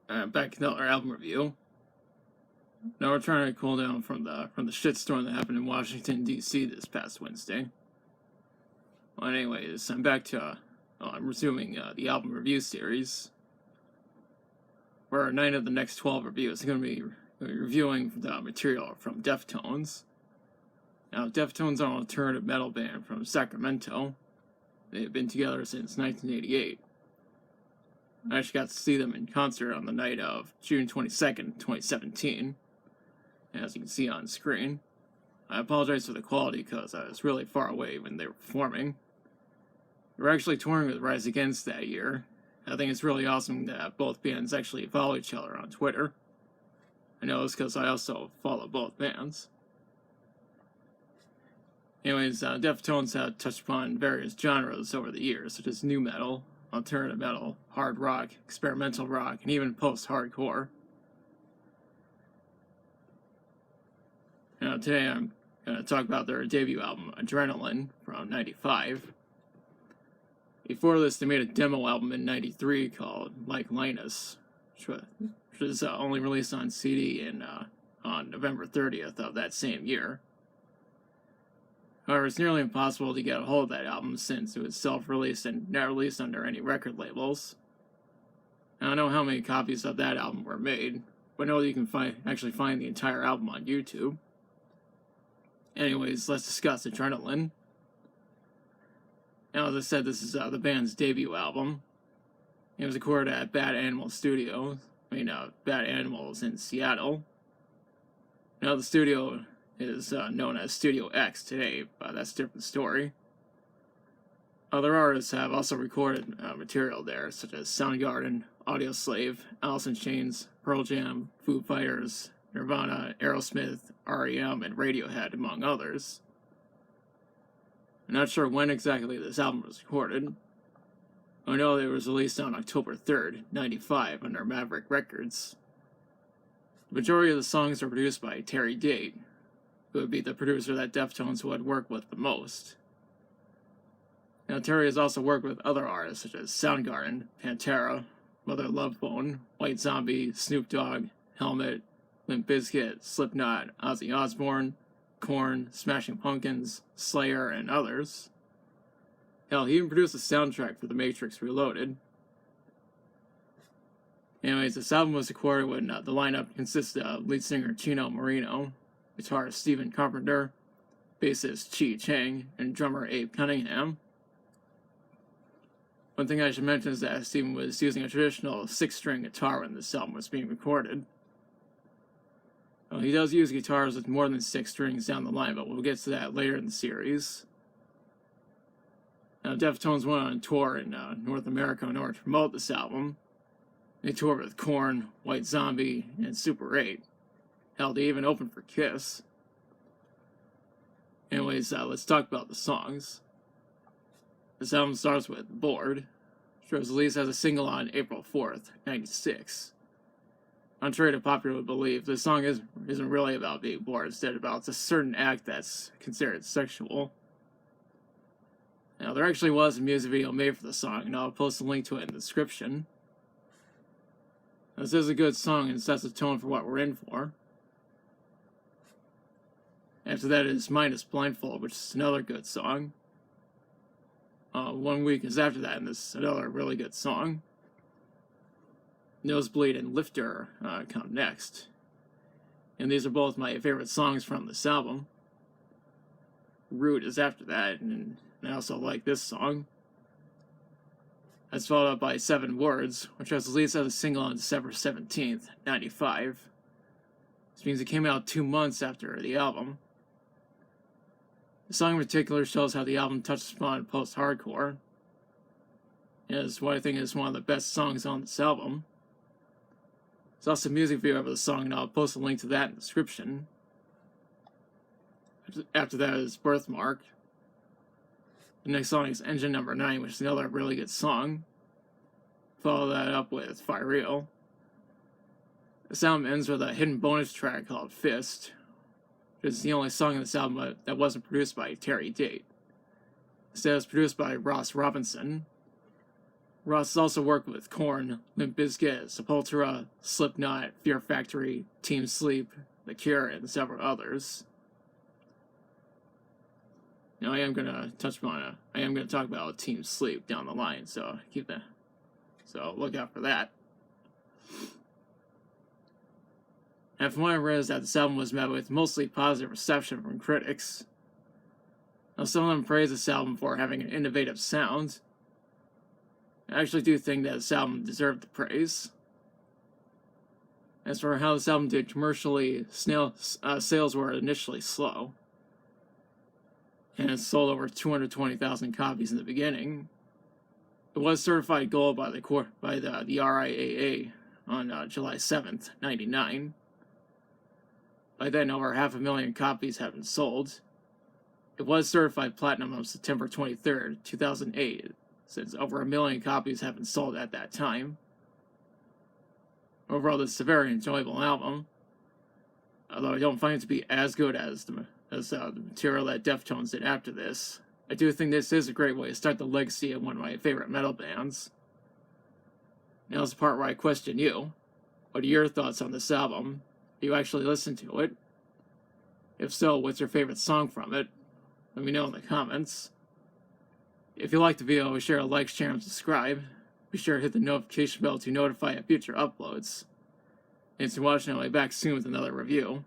Back in our album review. Now we're trying to cool down from the shitstorm that happened in Washington D.C. this past Wednesday. Well, anyways, I'm back to I'm resuming the album review series, where 9 of the next 12 reviews are going to be reviewing the material from Deftones. Now, Deftones are an alternative metal band from Sacramento. They've been together since 1988. I actually got to see them in concert on the night of June 22nd, 2017, as you can see on screen. I apologize for the quality because I was really far away when they were performing. They were actually touring with Rise Against that year. I think it's really awesome that both bands actually follow each other on Twitter. I know it's because I also follow both bands. Anyways, Deftones have touched upon various genres over the years, such as nu metal, alternative metal, hard rock, experimental rock, and even post-hardcore. Now, today I'm going to talk about their debut album, Adrenaline, from '95. Before this, they made a demo album in '93 called Like Linus, which was only released on CD on November 30th of that same year. However, it's nearly impossible to get a hold of that album since it was self-released and not released under any record labels. I don't know how many copies of that album were made, but I know that you can actually find the entire album on YouTube. Anyways, let's discuss Adrenaline. Now, as I said, this is the band's debut album. It was recorded at Bad Animal Studios. Bad Animals in Seattle. Now, the studio is known as Studio X today, but that's a different story. Other artists have also recorded material there, such as Soundgarden, Audioslave, Alice in Chains, Pearl Jam, Foo Fighters, Nirvana, Aerosmith, R.E.M., and Radiohead, among others. I'm not sure when exactly this album was recorded. I know it was released on October 3rd, '95, under Maverick Records. The majority of the songs were produced by Terry Date, who would be the producer that Deftones would work with the most. Now, Terry has also worked with other artists such as Soundgarden, Pantera, Mother Love Bone, White Zombie, Snoop Dogg, Helmet, Limp Bizkit, Slipknot, Ozzy Osbourne, Korn, Smashing Pumpkins, Slayer, and others. Hell, he even produced the soundtrack for The Matrix Reloaded. Anyways, this album was recorded when the lineup consisted of lead singer Chino Moreno, guitarist Stephen Carpenter, bassist Chi Chang, and drummer Abe Cunningham. One thing I should mention is that Stephen was using a traditional 6-string guitar when this album was being recorded. Well, he does use guitars with more than 6 strings down the line, but we'll get to that later in the series. Now, Deftones went on tour in North America in order to promote this album. They toured with Korn, White Zombie, and Super 8. Hell, they even opened for Kiss. Anyways, let's talk about the songs. This album starts with Bored, which was released as a single on April 4th, '96. Contrary to popular belief, this song isn't really about being bored, instead about a certain act that's considered sexual. Now, there actually was a music video made for the song, and I'll post a link to it in the description. This is a good song and sets the tone for what we're in for. After that is Minus Blindfold, which is another good song. 1 week is after that, and this is another really good song. Nosebleed and Lifter come next. And these are both my favorite songs from this album. Root is after that, and I also like this song. That's followed up by 7 Words, which was released as a single on December 17th, '95. This means it came out 2 months after the album. The song in particular shows how the album touches upon post-hardcore. It is what I think is one of the best songs on this album. There's also a music video of the song, and I'll post a link to that in the description. After that is Birthmark. The next song is Engine Number 9, which is another really good song. Follow that up with Fire Real. This album ends with a hidden bonus track called Fist, which is the only song in this album that wasn't produced by Terry Date. Instead, it was produced by Ross Robinson. Ross has also worked with Korn, Limp Bizkit, Sepultura, Slipknot, Fear Factory, Team Sleep, The Cure, and several others. Now I am gonna talk about Team Sleep down the line, so look out for that. And from what I read is that this album was met with mostly positive reception from critics. Now some of them praise this album for having an innovative sound. I actually do think that this album deserved the praise. As for how this album did commercially, sales were initially slow. And it sold over 220,000 copies in the beginning. It was certified gold by the RIAA on July 7th, 1999. By then, over 500,000 copies had been sold. It was certified platinum on September 23rd, 2008, since over 1 million copies have been sold at that time. Overall, this is a very enjoyable album, although I don't find it to be as good as the material that Deftones did after this. I do think this is a great way to start the legacy of one of my favorite metal bands. Now's the part where I question you. What are your thoughts on this album? Do you actually listen to it? If so, what's your favorite song from it? Let me know in the comments. If you liked the video, be sure to like, share, and subscribe. Be sure to hit the notification bell to notify of future uploads. Thanks for watching, I'll be back soon with another review.